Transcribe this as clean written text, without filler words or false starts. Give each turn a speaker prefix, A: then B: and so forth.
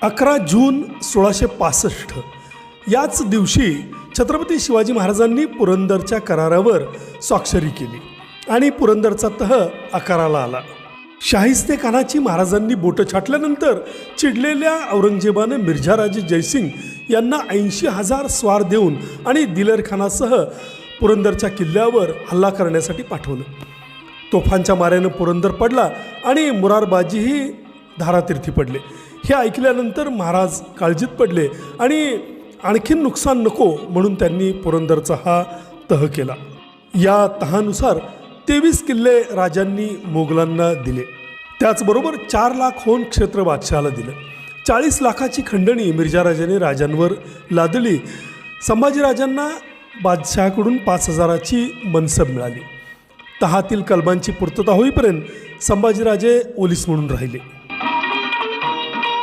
A: 11 जून 1665 याच दिवशी छत्रपती शिवाजी महाराजांनी पुरंदरच्या करारावर स्वाक्षरी केली आणि पुरंदरचा तह आकाराला आला. शाहिस्ते खानाची महाराजांनी बोटं छाटल्यानंतर चिडलेल्या औरंगजेबाने मिर्झाराजे जयसिंग यांना 80,000 स्वार देऊन आणि दिलेरखानासह पुरंदरच्या किल्ल्यावर हल्ला करण्यासाठी पाठवलं. तोफांच्या माऱ्यानं पुरंदर पडला आणि मुरारबाजीही धारातीर्थी पडले. हे ऐकल्यानंतर महाराज काळजीत पडले आणि आणखीन नुकसान नको म्हणून त्यांनी पुरंदरचा हा तह केला. या तहानुसार 23 किल्ले राजांनी मोगलांना दिले. त्याचबरोबर 4 लाख होन क्षेत्र बादशहाला दिलं. 40 लाखाची खंडणी मिर्झाराजाने राजांवर लादली. संभाजीराजांना बादशहाकडून 5,000ची मनसब मिळाली. तहातील कलमांची पूर्तता होईपर्यंत संभाजीराजे ओलीस म्हणून राहिले.